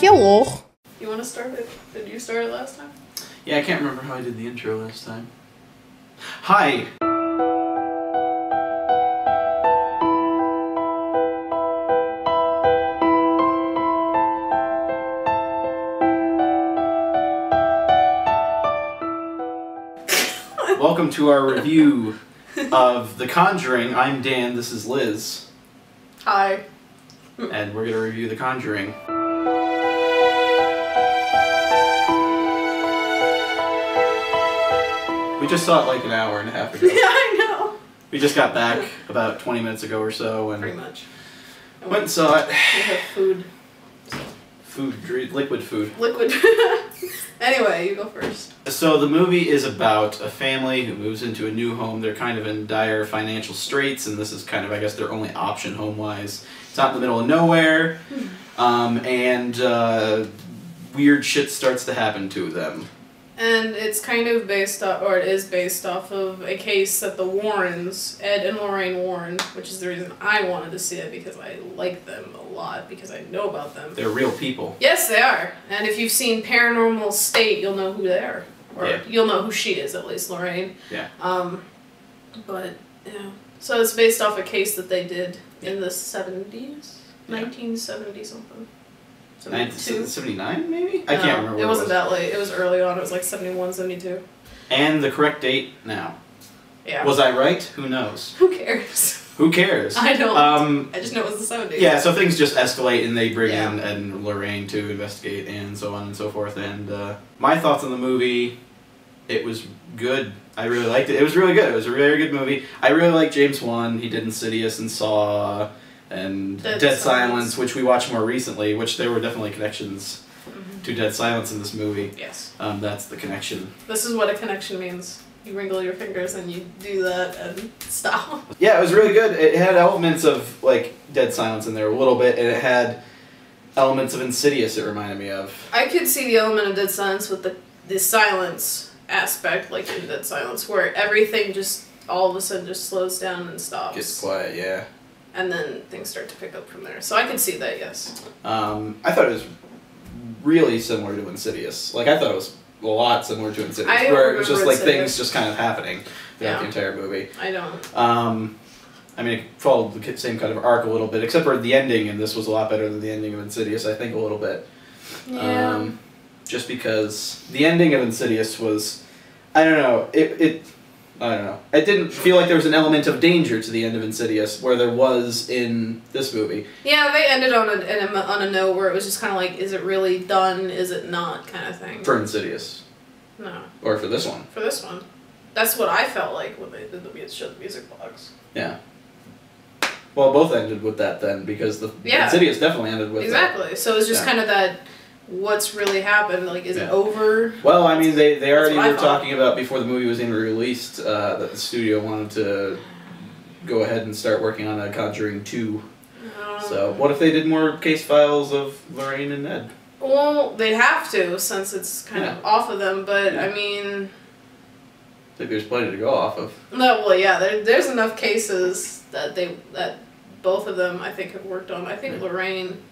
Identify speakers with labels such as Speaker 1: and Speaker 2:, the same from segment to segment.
Speaker 1: Hello.
Speaker 2: You want to start it? Did you start it last time?
Speaker 3: Yeah, I can't remember how I did the intro last time. Hi! Welcome to our review of The Conjuring. I'm Dan, this is Liz.
Speaker 2: Hi.
Speaker 3: And we're going to review The Conjuring. We just saw it like an hour and a half ago.
Speaker 2: Yeah, I know.
Speaker 3: We just got back about 20 minutes ago or so. And
Speaker 2: pretty much.
Speaker 3: Went and saw it.
Speaker 2: We have food.
Speaker 3: Liquid food.
Speaker 2: Liquid. Anyway, you go first.
Speaker 3: So the movie is about a family who moves into a new home. They're kind of in dire financial straits, and this is kind of, I guess, their only option home-wise. It's out in the middle of nowhere, and weird shit starts to happen to them.
Speaker 2: And it's kind of based off, or it is based off of a case that the Warrens, Ed and Lorraine Warren, which is the reason I wanted to see it, because I like them a lot, because I know about them.
Speaker 3: They're real people.
Speaker 2: Yes, they are. And if you've seen Paranormal State, you'll know who they are. Or
Speaker 3: yeah.
Speaker 2: You'll know who she is, at least, Lorraine.
Speaker 3: Yeah.
Speaker 2: But, yeah. So it's based off a case that they did in the 70s?
Speaker 3: Yeah.
Speaker 2: 1970 something.
Speaker 3: 79 maybe? I can't remember.
Speaker 2: It wasn't that late. It was early on. It was like 71, 72.
Speaker 3: And the correct date now.
Speaker 2: Yeah.
Speaker 3: Was I right? Who knows?
Speaker 2: Who cares?
Speaker 3: Who cares?
Speaker 2: I don't. I just know it was the 70s.
Speaker 3: Yeah, so things just escalate and they bring in Ed and Lorraine to investigate and so on and so forth. And my thoughts on the movie, it was good. I really liked it. It was really good. It was a very good movie. I really like James Wan. He did Insidious and Saw and Dead Silence, which we watched more recently, which there were definitely connections to Dead Silence in this movie.
Speaker 2: Yes.
Speaker 3: That's the connection.
Speaker 2: This is what a connection means. You wrinkle your fingers and you do that and stop.
Speaker 3: Yeah, it was really good. It had elements of, like, Dead Silence in there a little bit, and it had elements of Insidious it reminded me of.
Speaker 2: I could see the element of Dead Silence with the silence aspect, like in Dead Silence, where everything just all of a sudden just slows down and stops.
Speaker 3: Gets quiet, yeah.
Speaker 2: And then things start to pick up from there. So I could see that, yes.
Speaker 3: I thought it was really similar to Insidious. Like, I thought it was a lot similar to Insidious, where it was just like things just kind of happening throughout the entire movie.
Speaker 2: I don't.
Speaker 3: I mean, it followed the same kind of arc a little bit, except for the ending, and this was a lot better than the ending of Insidious, I think, a little bit.
Speaker 2: Yeah.
Speaker 3: Just because the ending of Insidious was, I don't know, I don't know. It didn't feel like there was an element of danger to the end of Insidious, where there was in this movie.
Speaker 2: Yeah, they ended on a note where it was just kind of like, is it really done, is it not, kind of thing.
Speaker 3: For Insidious.
Speaker 2: No.
Speaker 3: Or for this one.
Speaker 2: For this one. That's what I felt like when they did the show the music box.
Speaker 3: Yeah. Well, both ended with that then, because the Insidious definitely ended with
Speaker 2: exactly.
Speaker 3: that.
Speaker 2: So it's just kind of that, what's really happened, like, is it over?
Speaker 3: Well, I mean, they already were talking about, before the movie was even released, that the studio wanted to go ahead and start working on a Conjuring 2. So, what if they did more case files of Lorraine and Ed?
Speaker 2: Well, they'd have to, since it's kind of off of them, but, I mean...
Speaker 3: I think there's plenty to go off of.
Speaker 2: No, well, yeah, there's enough cases that both of them, I think, have worked on. I think Lorraine...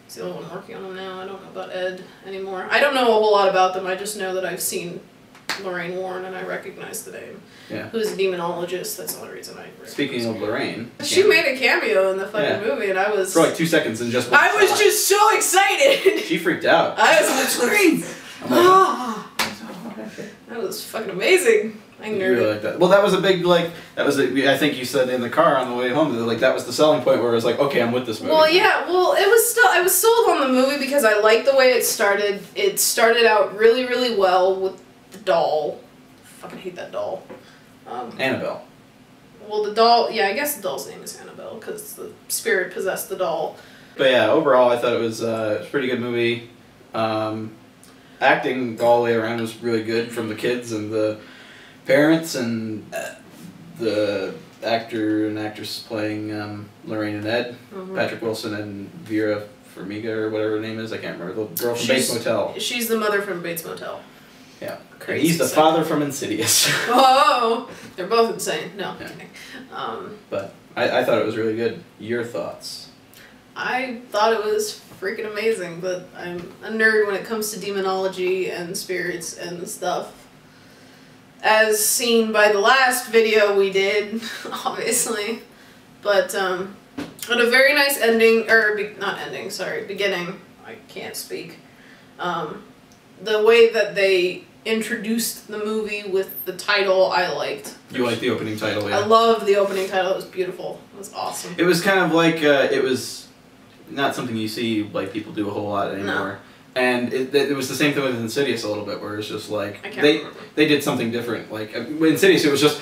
Speaker 2: He's the only one working on them now. I don't know about Ed anymore. I don't know a whole lot about them. I just know that I've seen Lorraine Warren and I recognize the name.
Speaker 3: Yeah.
Speaker 2: Who's a demonologist. That's the only reason I recognize.
Speaker 3: Speaking of Lorraine.
Speaker 2: She made a cameo in the fucking movie and I was...
Speaker 3: For like 2 seconds and just...
Speaker 2: I was just so excited!
Speaker 3: She freaked out.
Speaker 2: I was like, Lorraine! That was fucking amazing. I
Speaker 3: really like that. Well, that was a big, like, I think you said in the car on the way home, that, like, that was the selling point where it was like, okay, I'm with this movie.
Speaker 2: Well, yeah, well, I was sold on the movie because I liked the way it started. It started out really, really well with the doll. I fucking hate that doll.
Speaker 3: Annabelle.
Speaker 2: Well, the doll, yeah, I guess the doll's name is Annabelle because the spirit possessed the doll.
Speaker 3: But yeah, overall, I thought it was a pretty good movie. Acting all the way around was really good from the kids and the parents and the actor and actress playing Lorraine and Ed, Patrick Wilson and Vera Farmiga or whatever her name is. I can't remember. The girl from Bates Motel.
Speaker 2: She's the mother from Bates Motel.
Speaker 3: Yeah. Crazy. He's the father from Insidious.
Speaker 2: Whoa! They're both insane. No.
Speaker 3: Yeah.
Speaker 2: Okay.
Speaker 3: But I thought it was really good. Your thoughts?
Speaker 2: I thought it was freaking amazing, but I'm a nerd when it comes to demonology and spirits and stuff. As seen by the last video we did, obviously. But a very nice ending, or not ending, sorry, beginning. I can't speak. The way that they introduced the movie with the title, I liked.
Speaker 3: You liked the opening title, yeah.
Speaker 2: I loved the opening title. It was beautiful. It was awesome.
Speaker 3: It was kind of like, it was not something you see like people do a whole lot anymore.
Speaker 2: No.
Speaker 3: And it was the same thing with Insidious a little bit, where it's just like, they did something different. Like, with Insidious, it was just...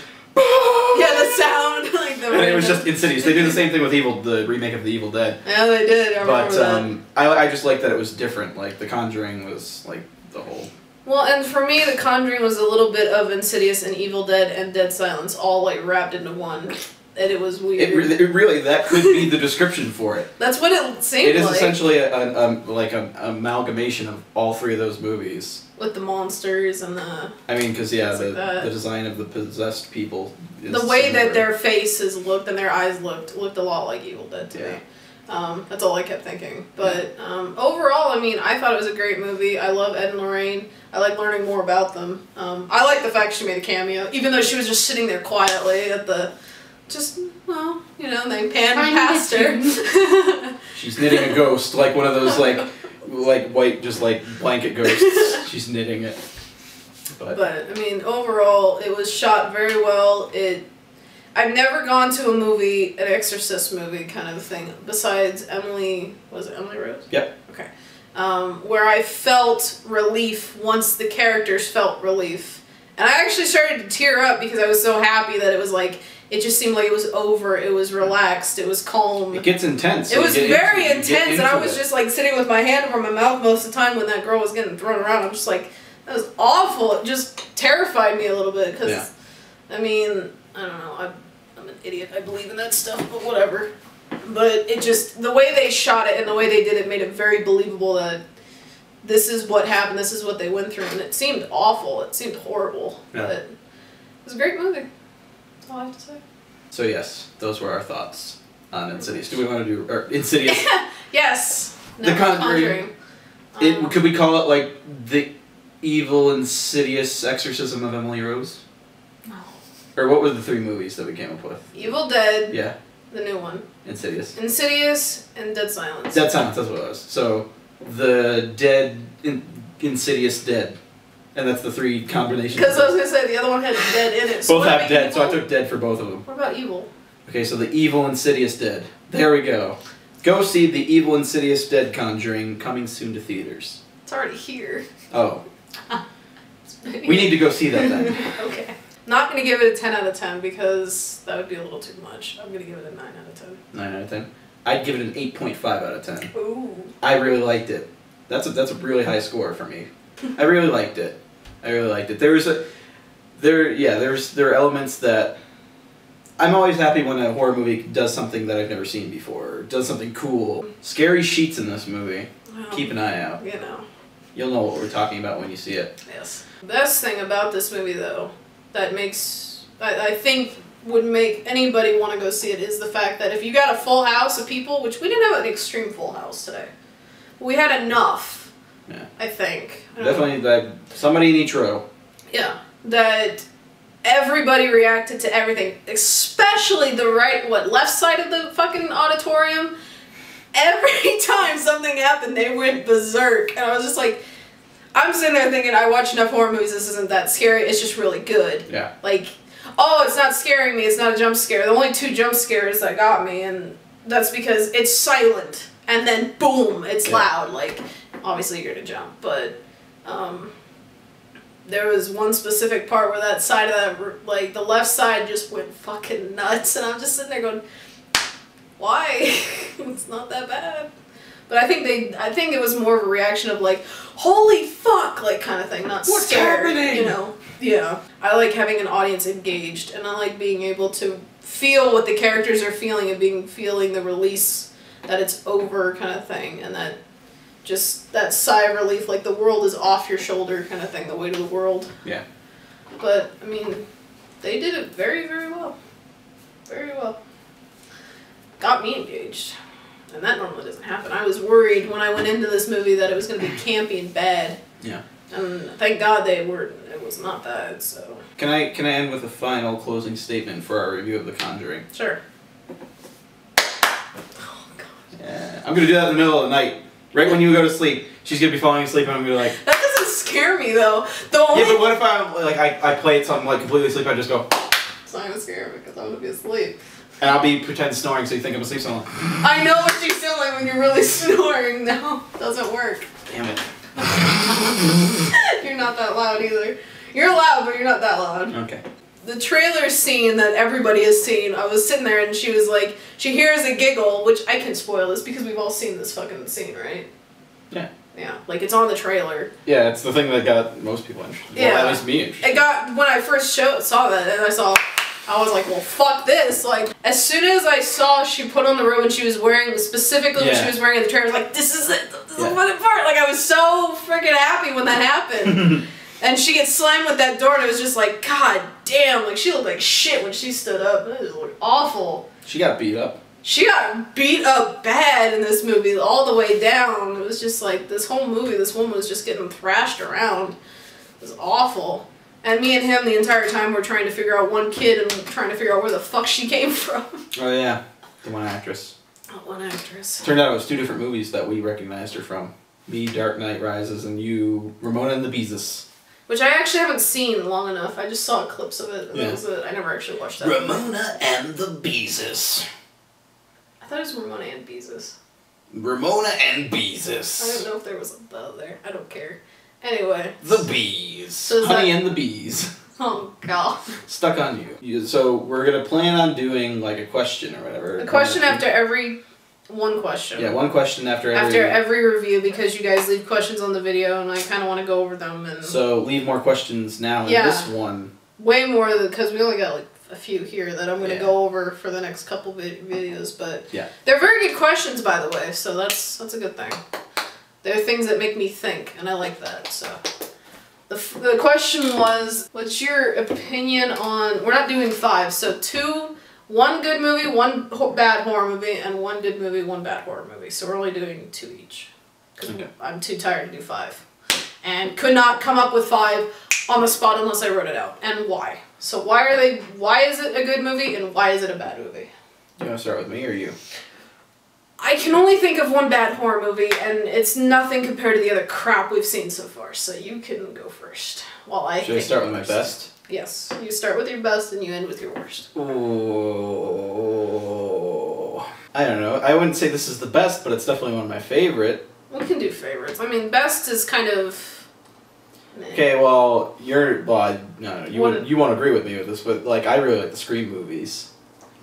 Speaker 2: Yeah, the sound, like the...
Speaker 3: And it was just Insidious. They did the same thing with the remake of The Evil Dead.
Speaker 2: Yeah, they did. I remember that.
Speaker 3: I just liked that it was different. Like, The Conjuring was, like, the whole...
Speaker 2: Well, and for me, The Conjuring was a little bit of Insidious and Evil Dead and Dead Silence all, like, wrapped into one. And it was weird.
Speaker 3: It really, that could be the description for it.
Speaker 2: That's what it seemed like.
Speaker 3: It is essentially an amalgamation of all three of those movies.
Speaker 2: With the monsters and the...
Speaker 3: I mean, because, yeah,
Speaker 2: like
Speaker 3: the design of the possessed people is
Speaker 2: the way
Speaker 3: similar.
Speaker 2: that their faces looked and their eyes looked a lot like Evil Dead to me. That's all I kept thinking. But overall, I mean, I thought it was a great movie. I love Ed and Lorraine. I like learning more about them. I like the fact she made a cameo, even though she was just sitting there quietly at the... Just, well, you know, they panned past her.
Speaker 3: She's knitting a ghost, like one of those, like white, just like blanket ghosts. She's knitting it. But
Speaker 2: I mean, overall, it was shot very well. I've never gone to a movie, an Exorcist movie kind of thing, besides Emily, was it Emily Rose?
Speaker 3: Yep.
Speaker 2: Okay. Where I felt relief once the characters felt relief. And I actually started to tear up because I was so happy that it was like, it just seemed like it was over, it was relaxed, it was calm.
Speaker 3: It gets intense.
Speaker 2: It was very intense, and I was just like sitting with my hand over my mouth most of the time when that girl was getting thrown around. I'm just like, that was awful. It just terrified me a little bit, because, I mean, I don't know, I'm an idiot, I believe in that stuff, but whatever. But it just, the way they shot it and the way they did it made it very believable that this is what happened, this is what they went through, and it seemed awful, it seemed horrible, but it was a great movie. That's all I have to say.
Speaker 3: So yes, those were our thoughts on Insidious. Do we want to do Insidious?
Speaker 2: Yes. No,
Speaker 3: The Conjuring. Could we call it like the evil Insidious exorcism of Emily Rose?
Speaker 2: No.
Speaker 3: Or what were the three movies that we came up with?
Speaker 2: Evil Dead.
Speaker 3: Yeah.
Speaker 2: The new one.
Speaker 3: Insidious.
Speaker 2: Insidious and Dead Silence.
Speaker 3: Dead Silence, that's what it was. So the Dead, Insidious Dead. And that's the three combinations.
Speaker 2: Because I was going to say, the other one had dead in it. So
Speaker 3: both have dead, so I took dead for both of them.
Speaker 2: What about evil?
Speaker 3: Okay, so the evil Insidious Dead. There we go. Go see the evil Insidious Dead Conjuring, coming soon to theaters.
Speaker 2: It's already here.
Speaker 3: Oh. We need to go see that then.
Speaker 2: Okay. Not going to give it a 10 out of 10 because that would be a little too much. I'm going to give it a 9 out of 10. 9
Speaker 3: out of 10? I'd give it an 8.5 out of 10.
Speaker 2: Ooh.
Speaker 3: I really liked it. That's a really high score for me. I really liked it. I really liked it. There are elements that I'm always happy when a horror movie does something that I've never seen before, or does something cool. Scary sheets in this movie. Well, keep an eye out.
Speaker 2: You know.
Speaker 3: You'll know what we're talking about when you see it.
Speaker 2: Yes. The best thing about this movie, though, that I think would make anybody want to go see it is the fact that if you got a full house of people, which we didn't have an extreme full house today, but we had enough. Yeah. I think.
Speaker 3: Definitely that somebody in each row.
Speaker 2: Yeah. That everybody reacted to everything. Especially the left side of the fucking auditorium. Every time something happened, they went berserk. And I was just like, I'm sitting there thinking, I watch enough horror movies, this isn't that scary, it's just really good.
Speaker 3: Yeah.
Speaker 2: Like, oh, it's not scaring me, it's not a jump scare. The only 2 jump scares that got me, and that's because it's silent. And then boom, it's loud. Like, obviously you're gonna jump, but there was one specific part where that side of that, like the left side just went fucking nuts, and I'm just sitting there going, why? It's not that bad. But I think it was more of a reaction of like, holy fuck, like kind of thing, not
Speaker 3: what's
Speaker 2: scared,
Speaker 3: happening?
Speaker 2: you know? Yeah. I like having an audience engaged, and I like being able to feel what the characters are feeling and feeling the release that it's over kind of thing, and that just that sigh of relief, like the world is off your shoulder kind of thing, the weight of the world.
Speaker 3: Yeah.
Speaker 2: But, I mean, they did it very, very well. Very well. Got me engaged. And that normally doesn't happen. I was worried when I went into this movie that it was going to be campy and bad.
Speaker 3: Yeah.
Speaker 2: And thank God it was not that, so.
Speaker 3: Can I end with a final closing statement for our review of The Conjuring?
Speaker 2: Sure.
Speaker 3: Oh, God. Yeah. I'm going to do that in the middle of the night. Right when you go to sleep. She's going to be falling asleep and I'm going to be like...
Speaker 2: That doesn't scare me, though. Yeah,
Speaker 3: but what if I play it so I'm like completely asleep, I just go...
Speaker 2: It's not going to scare me because I'm going to be asleep.
Speaker 3: And I'll be pretend snoring so you think I'm asleep, so I'm like...
Speaker 2: I know what you sound like when you're really snoring. No, it doesn't work.
Speaker 3: Damn it.
Speaker 2: You're not that loud either. You're loud, but you're not that loud.
Speaker 3: Okay.
Speaker 2: The trailer scene that everybody has seen, I was sitting there and she was like, she hears a giggle, which I can spoil this because we've all seen this fucking scene, right?
Speaker 3: Yeah.
Speaker 2: Yeah, like it's on the trailer.
Speaker 3: Yeah, it's the thing that got most people interested.
Speaker 2: Yeah.
Speaker 3: Well, at least me interested.
Speaker 2: It got, when I first saw that and I was like, well, fuck this. Like, as soon as I saw she put on the robe and she was wearing, specifically what she was wearing in the trailer, I was like, this is it. This is the fun part. Like, I was so freaking happy when that happened. And she gets slammed with that door and it was just like, God damn. Like, she looked like shit when she stood up. It looked awful.
Speaker 3: She got beat up.
Speaker 2: She got beat up bad in this movie all the way down. It was just like, this whole movie, this woman was just getting thrashed around. It was awful. And me and him the entire time were trying to figure out one kid and trying to figure out where the fuck she came from.
Speaker 3: Oh yeah, the one actress.
Speaker 2: Oh, one actress.
Speaker 3: Turned out it was 2 different movies that we recognized her from. Me, Dark Knight Rises, and you, Ramona and the Beezus.
Speaker 2: Which I actually haven't seen long enough. I just saw clips of it and that was it. I never actually watched that.
Speaker 3: Ramona and the Beezus.
Speaker 2: I thought it was Ramona and Beezus.
Speaker 3: Ramona and Beezus.
Speaker 2: I don't know if there was a "the" there. I don't care. Anyway.
Speaker 3: The bees.
Speaker 2: So
Speaker 3: Honey and the bees.
Speaker 2: Oh, God.
Speaker 3: Stuck on you. So we're going to plan on doing like a question or whatever.
Speaker 2: A question after every... One question.
Speaker 3: Yeah, one question after every...
Speaker 2: After every review because you guys leave questions on the video and I kind of want to go over them. And
Speaker 3: so leave more questions now in this one.
Speaker 2: Way more because we only got like a few here that I'm going to go over for the next couple videos. But they're very good questions, by the way, so that's a good thing. They're things that make me think, and I like that. So, the question was, what's your opinion on? We're not doing 5, so 2, 1 good movie, 1 bad horror movie, and 1 good movie, 1 bad horror movie. So we're only doing 2 each, because I'm too tired to do 5, and could not come up with 5 on the spot unless I wrote it out. And why? So why is it a good movie, and why is it a bad movie?
Speaker 3: You want to start with me or you?
Speaker 2: I can only think of 1 bad horror movie, and it's nothing compared to the other crap we've seen so far, so you can go first.
Speaker 3: Should I start with my best?
Speaker 2: Yes. You start with your best, and you end with your worst.
Speaker 3: Oh, I don't know. I wouldn't say this is the best, but it's definitely one of my favorite.
Speaker 2: We can do favorites. I mean, best is kind of... meh.
Speaker 3: Okay, well, you won't agree with me with this, but, like, I really like the Scream movies.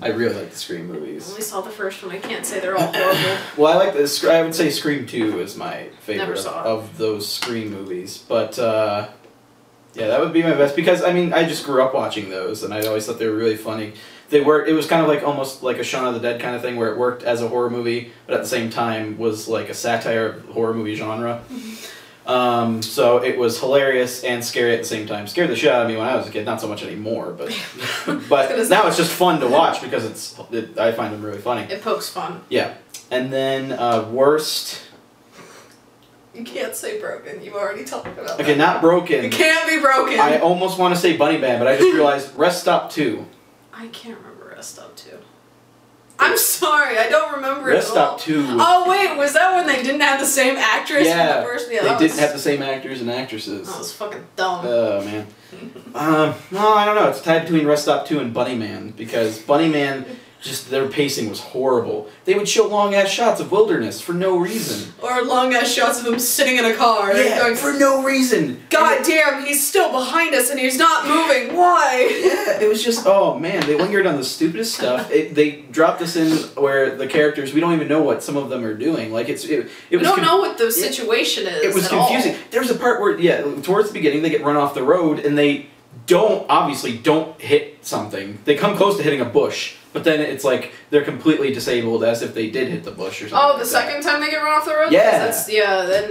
Speaker 3: I really like the Scream movies.
Speaker 2: I only saw the first one. I can't say they're all horrible.
Speaker 3: Well, I like this. I would say Scream 2 is my favorite
Speaker 2: Never saw it.
Speaker 3: of those Scream movies. But, yeah, that would be my best. Because, I mean, I just grew up watching those, and I always thought they were really funny. It was kind of like almost like a Shaun of the Dead kind of thing, where it worked as a horror movie, but at the same time was like a satire of the horror movie genre. So it was hilarious and scary at the same time. Scared the shit out of me when I was a kid, not so much anymore, but but now it's just fun to watch because I find them really funny.
Speaker 2: It pokes fun.
Speaker 3: Yeah. And then worst...
Speaker 2: You can't say broken. You've already talked about that.
Speaker 3: Okay, not broken.
Speaker 2: It can't be broken.
Speaker 3: I almost want to say Bunny Band, but I just realized Rest Stop 2.
Speaker 2: I can't remember Rest Stop 2. I'm sorry, I don't remember it
Speaker 3: Rest
Speaker 2: at all.
Speaker 3: Stop 2.
Speaker 2: Oh wait, was that when they didn't have the same actress in the first? Yeah,
Speaker 3: they didn't have the same actors and actresses.
Speaker 2: That was fucking dumb.
Speaker 3: Oh, man. No, I don't know. It's tied between Rest Stop 2 and Bunny Man, because Bunny Man, just their pacing was horrible. They would show long-ass shots of wilderness for no reason.
Speaker 2: Or long-ass shots of him sitting in a car.
Speaker 3: Yeah,
Speaker 2: going,
Speaker 3: for no reason.
Speaker 2: God damn, he's still behind us and he's not moving. Why?
Speaker 3: Yeah, it was just, oh man, they lingered on the stupidest stuff. They dropped us in where the characters, we don't even know what some of them are doing. Like, we
Speaker 2: don't know what the situation is.
Speaker 3: It was confusing. There's a part where, towards the beginning, they get run off the road and they obviously don't hit something. They come close to hitting a bush. But then it's like they're completely disabled as if they did hit the bush or something.
Speaker 2: Oh, the second time they get run off the road?
Speaker 3: Yeah.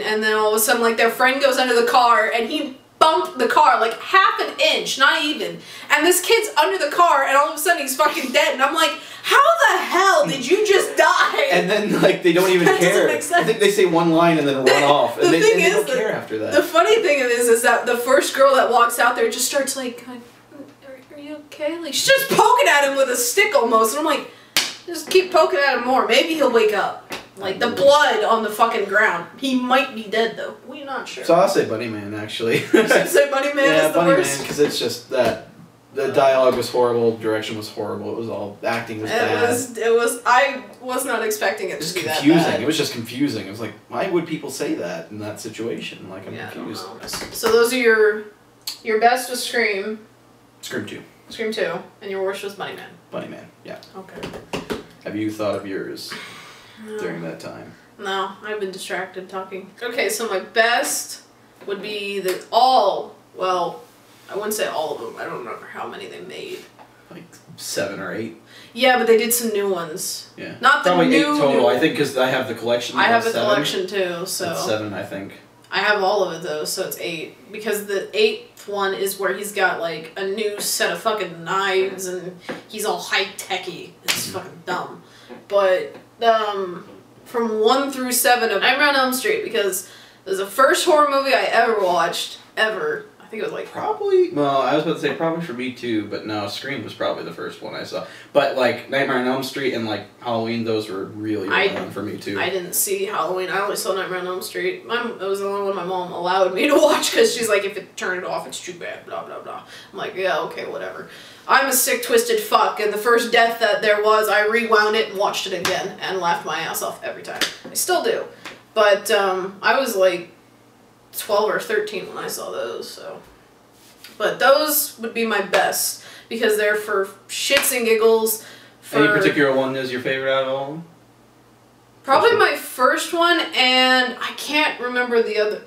Speaker 2: And then all of a sudden, like, their friend goes under the car and he bumped the car like half an inch, not even. And this kid's under the car and all of a sudden he's fucking dead. And I'm like, how the hell did you just die?
Speaker 3: And then like they don't even
Speaker 2: That doesn't
Speaker 3: care.
Speaker 2: make sense.
Speaker 3: I think they say one line and then run off, and they don't care after that.
Speaker 2: The funny thing is that the first girl that walks out there just starts like, are you okay? Like she's just poking at him with a stick almost, and I'm like, just keep poking at him more. Maybe he'll wake up. Like the blood on the fucking ground. He might be dead though. We're not sure.
Speaker 3: So I'll say Bunny Man actually.
Speaker 2: You should say Bunny Man is the
Speaker 3: Bunny
Speaker 2: worst.
Speaker 3: Man, because it's just that the dialogue was horrible, direction was horrible. It was all acting was bad.
Speaker 2: It was. I was not expecting it to be that
Speaker 3: confusing.
Speaker 2: bad.
Speaker 3: It was just confusing. It was like, why would people say that in that situation? Like I'm confused.
Speaker 2: I don't know. So those are your best was Scream.
Speaker 3: Scream 2.
Speaker 2: Scream 2, and your worst was Bunny Man.
Speaker 3: Bunny Man. Yeah.
Speaker 2: Okay.
Speaker 3: Have you thought of yours during that time?
Speaker 2: No, I've been distracted talking. Okay, so my best would be well, I wouldn't say all of them. I don't remember how many they made.
Speaker 3: Like 7 or 8.
Speaker 2: Yeah, but they did some new ones.
Speaker 3: Yeah.
Speaker 2: Not the
Speaker 3: probably
Speaker 2: new
Speaker 3: 8 total.
Speaker 2: new.
Speaker 3: I think because I have the collection.
Speaker 2: I have the
Speaker 3: 7.
Speaker 2: collection too, so.
Speaker 3: It's 7, I think.
Speaker 2: I have all of it though, so it's 8. Because the 8th one is where he's got like a new set of fucking knives and he's all high-techy. It's fucking dumb. But from 1 through 7 of Nightmare on Elm Street, because it was the first horror movie I ever watched, ever. I think it was like...
Speaker 3: Probably, well, I was about to say probably for me too, but no, Scream was probably the first one I saw. But like Nightmare on Elm Street and like Halloween, those were really well for me too.
Speaker 2: I didn't see Halloween. I only saw Nightmare on Elm Street. It was the only one my mom allowed me to watch because she's like, if it turned it off, it's too bad, blah, blah, blah. I'm like, yeah, okay, whatever. I'm a sick, twisted fuck, and the first death that there was, I rewound it and watched it again and laughed my ass off every time. I still do. But I was like 12 or 13 when I saw those, so... But those would be my best, because they're for shits and giggles.
Speaker 3: Any particular one is your favorite out of all of them?
Speaker 2: Probably my first one, and I can't remember the other.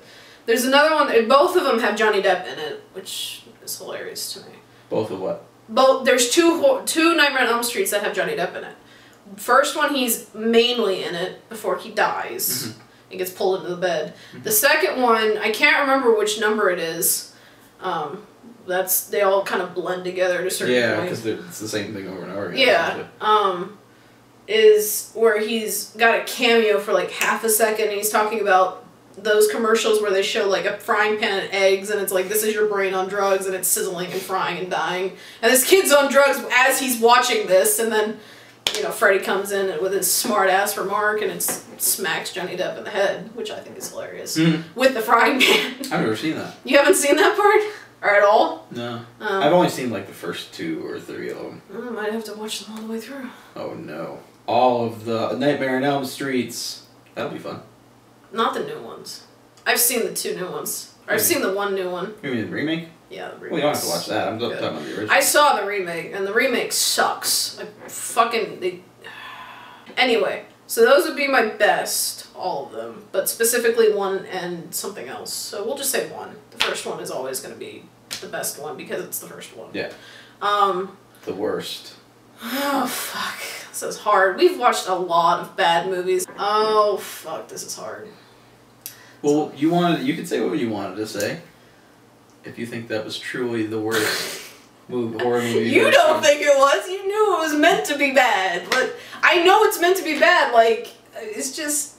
Speaker 2: There's another one, both of them have Johnny Depp in it, which is hilarious to me.
Speaker 3: Both of what?
Speaker 2: There's two Nightmare on Elm Streets that have Johnny Depp in it. First one, he's mainly in it before he dies.
Speaker 3: Mm-hmm.
Speaker 2: He gets pulled into the bed. Mm-hmm. The second one, I can't remember which number it is. They all kind of blend together at a certain point.
Speaker 3: Yeah, because it's the same thing over and over again.
Speaker 2: Yeah. Is where he's got a cameo for like half a second and he's talking about those commercials where they show like a frying pan and eggs and it's like, this is your brain on drugs, and it's sizzling and frying and dying. And this kid's on drugs as he's watching this, and then, you know, Freddy comes in with his smart ass remark and it smacks Johnny Depp in the head, which I think is hilarious. Mm-hmm. With the frying pan.
Speaker 3: I've never seen that.
Speaker 2: You haven't seen that part? Or at all?
Speaker 3: No. I've only seen like the first 2 or 3 of them.
Speaker 2: I might have to watch them all the way through.
Speaker 3: Oh no. All of the Nightmare on Elm Streets. That'll be fun.
Speaker 2: Not the new ones. I've seen the 2 new ones. Or I've seen the 1 new one.
Speaker 3: You mean the remake?
Speaker 2: Yeah, the remake.
Speaker 3: Well, you don't have to watch that. I'm talking about the original.
Speaker 2: I saw the remake, and the remake sucks. Anyway, so those would be my best, all of them. But specifically 1 and something else. So we'll just say 1. The first one is always going to be the best one because it's the first one.
Speaker 3: Yeah. The worst.
Speaker 2: Oh, fuck. This is hard. We've watched a lot of bad movies. Oh, fuck. This is hard.
Speaker 3: Well, you could say what you wanted to say. If you think that was truly the worst horror movie.
Speaker 2: You don't think it was. You knew it was meant to be bad. But I know it's meant to be bad. Like, it's just...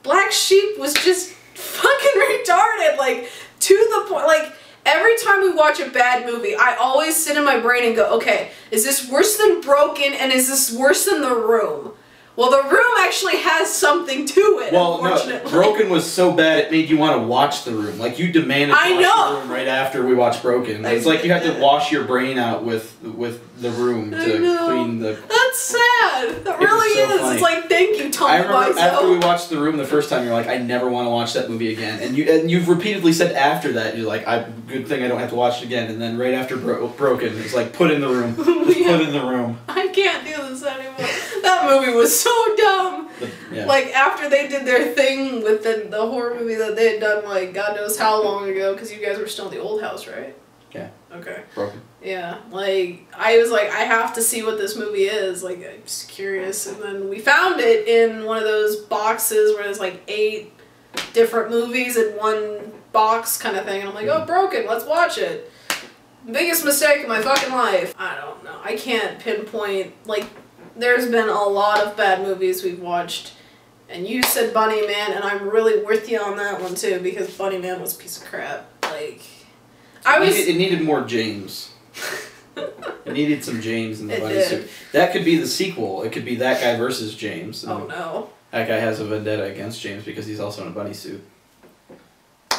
Speaker 2: Black Sheep was just fucking retarded. Like, to the point... Like, every time we watch a bad movie, I always sit in my brain and go, okay, is this worse than Broken, and is this worse than The Room? Well, The Room actually has something to it, unfortunately.
Speaker 3: No, Broken was so bad it made you want to watch The Room. Like, you demanded to watch The Room right after we watched Broken. It's like you had to wash your brain out with The Room to clean the...
Speaker 2: That's sad. That really is. Funny. It's like, thank you, Tommy Wiseau.
Speaker 3: I remember after we watched The Room the first time, you're like, I never want to watch that movie again. And you've repeatedly said after that, you're like, good thing I don't have to watch it again. And then right after Broken, it's like, put in The Room. Just put in The Room.
Speaker 2: I can't do this anymore. That movie was so dumb. Like, after they did their thing with the horror movie that they had done, like, God knows how long ago, because you guys were still in the old house, right?
Speaker 3: Yeah.
Speaker 2: Okay.
Speaker 3: Broken.
Speaker 2: Yeah. Like, I was like, I have to see what this movie is. Like, I'm just curious. And then we found it in one of those boxes where there's, like, 8 different movies in one box kind of thing. And I'm like, oh, Broken, let's watch it. Biggest mistake of my fucking life. I don't know. I can't pinpoint, like... there's been a lot of bad movies we've watched. And you said Bunny Man, and I'm really with you on that one too, because Bunny Man was a piece of crap. Like,
Speaker 3: It needed more James. It needed some James in the bunny suit. That could be the sequel. It could be that guy versus James.
Speaker 2: Oh no.
Speaker 3: That guy has a vendetta against James because he's also in a bunny suit.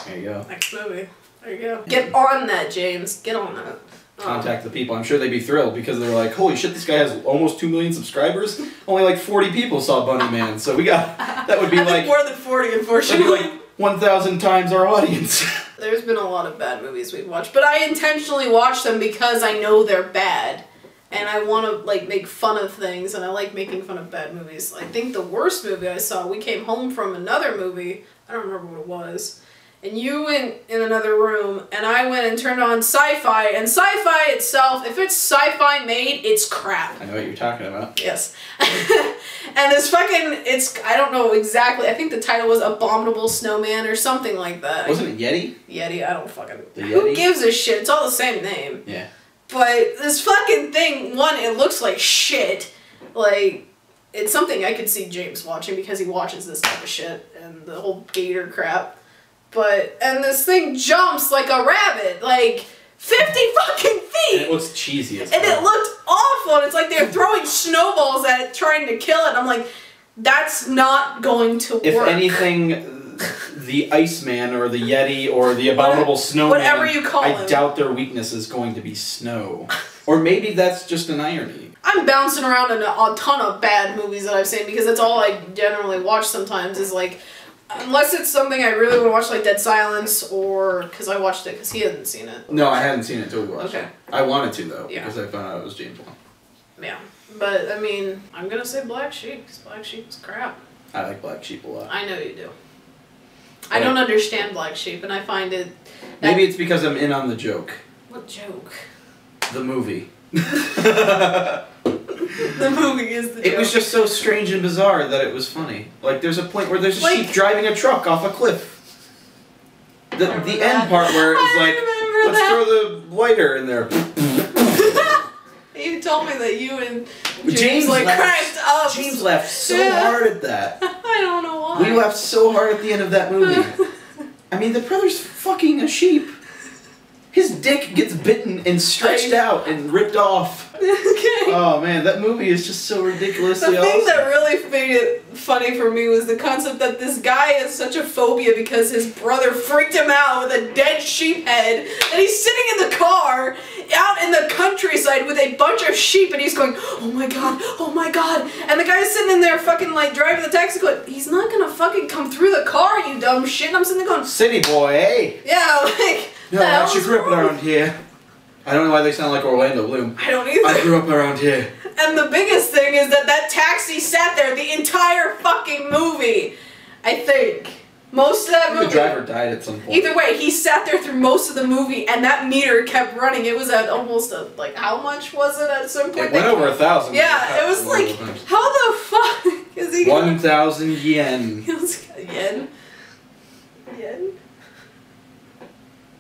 Speaker 3: There you go.
Speaker 2: Next movie. There you go. Get on that, James. Get on that.
Speaker 3: Contact the people. I'm sure they'd be thrilled because they're like, holy shit, this guy has almost 2 million subscribers. Only like 40 people saw Bunny Man, so we got that would be like
Speaker 2: more than 40, unfortunately.
Speaker 3: That'd be like 1,000 times our audience.
Speaker 2: There's been a lot of bad movies we've watched, but I intentionally watch them because I know they're bad, and I want to like make fun of things, and I like making fun of bad movies. I think the worst movie I saw, we came home from another movie. I don't remember what it was. And you went in another room, and I went and turned on Sci-Fi, and Sci-Fi itself, if it's Sci-Fi made, it's crap.
Speaker 3: I know what you're talking about.
Speaker 2: Yes. And this fucking, I don't know exactly, I think the title was Abominable Snowman or something like that.
Speaker 3: Wasn't it Yeti?
Speaker 2: Yeti, I don't fucking,
Speaker 3: Yeti?
Speaker 2: Who gives a shit? It's all the same name.
Speaker 3: Yeah.
Speaker 2: But this fucking thing, one, it looks like shit. Like, it's something I could see James watching because he watches this type of shit and the whole gator crap. And this thing jumps like a rabbit, like 50 fucking feet!
Speaker 3: And it looks cheesy as
Speaker 2: And it looked awful, and it's like they're throwing snowballs at it, trying to kill it, and I'm like, that's not going to work.
Speaker 3: If anything, the Iceman or the Yeti or the Abominable Snowman,
Speaker 2: whatever you call him,
Speaker 3: I doubt their weakness is going to be snow. Or maybe that's just an irony.
Speaker 2: I'm bouncing around in a ton of bad movies that I've seen, because that's all I generally watch sometimes, is like, unless it's something I really want to watch, like Dead Silence, or because I watched it because he hadn't seen it.
Speaker 3: No, I hadn't seen it until we watched it. I wanted to, though,
Speaker 2: Yeah.
Speaker 3: because I found out it was James Wan.
Speaker 2: Yeah. But, I mean, I'm going to say Black Sheep, because Black Sheep is crap.
Speaker 3: I like Black Sheep a lot.
Speaker 2: I know you do. I don't understand Black Sheep, and I find it...
Speaker 3: Maybe it's because I'm in on the joke.
Speaker 2: What joke?
Speaker 3: The movie.
Speaker 2: The movie is the joke.
Speaker 3: It was just so strange and bizarre that it was funny. Like, there's a point where there's a sheep driving a truck off a cliff. The end part where it was like, let's throw the lighter in there.
Speaker 2: You told me that you and
Speaker 3: James
Speaker 2: like cracked up.
Speaker 3: James laughed so hard at that.
Speaker 2: I don't know why.
Speaker 3: We laughed so hard at the end of that movie. I mean, the brother's fucking a sheep. His dick gets bitten and stretched out and ripped off.
Speaker 2: Okay.
Speaker 3: Oh man, that movie is just so ridiculously
Speaker 2: The
Speaker 3: awesome.
Speaker 2: thing that really made it funny for me was the concept that this guy has such a phobia because his brother freaked him out with a dead sheep head, and he's sitting in the car out in the countryside with a bunch of sheep, and he's going, oh my god, and the guy's sitting in there fucking like driving the taxi going, he's not gonna fucking come through the car, you dumb shit, and I'm sitting there going,
Speaker 3: city boy, eh?
Speaker 2: yeah, like,
Speaker 3: no, I actually grew up around here. I don't know why they sound like Orlando Bloom.
Speaker 2: I don't either.
Speaker 3: I grew up around here.
Speaker 2: And the biggest thing is that that taxi sat there the entire fucking movie. I think. Most of that movie.
Speaker 3: The driver died at some point.
Speaker 2: Either way, he sat there through most of the movie, and that meter kept running. It was at almost like, how much was it at some point?
Speaker 3: It went over 1,000.
Speaker 2: Yeah, it was like, how the fuck is he
Speaker 3: 1,000 yen.
Speaker 2: Yen? Yen?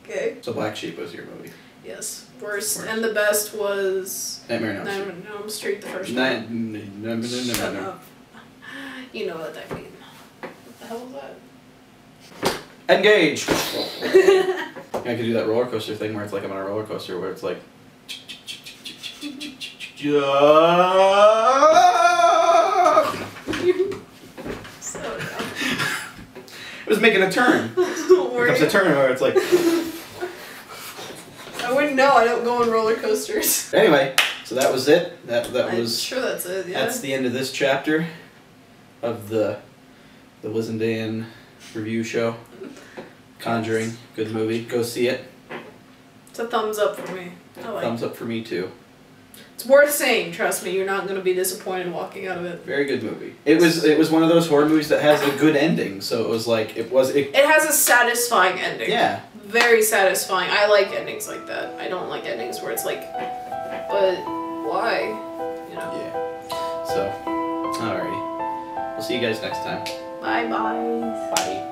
Speaker 2: Okay.
Speaker 3: So Black Sheep was your movie.
Speaker 2: Yes. Worst. And the best was...
Speaker 3: Nightmare on Elm Street.
Speaker 2: Nightmare on Elm Street, the first one. Shut up. You know what I mean. What the hell was that?
Speaker 3: Engage! I could do that roller coaster thing where it's like I'm on a roller coaster where it's like...
Speaker 2: So dumb.
Speaker 3: It was making a turn. Here comes a turn where it's like...
Speaker 2: I wouldn't know. I don't go on roller coasters.
Speaker 3: Anyway, so that was it. That was.
Speaker 2: I'm sure that's it. Yeah.
Speaker 3: That's the end of this chapter of the Liz and Dan review show. Conjuring, good movie. Go see it.
Speaker 2: It's a thumbs up for me. I like
Speaker 3: Thumbs up for me too.
Speaker 2: It's worth saying. Trust me, you're not going to be disappointed walking out of it.
Speaker 3: Very good movie. It was one of those horror movies that has a good ending. So it was like it
Speaker 2: has a satisfying ending.
Speaker 3: Yeah.
Speaker 2: Very satisfying. I like endings like that. I don't like endings where it's like, but why? You know.
Speaker 3: Yeah. So, alrighty. We'll see you guys next time.
Speaker 2: Bye bye.
Speaker 3: Bye.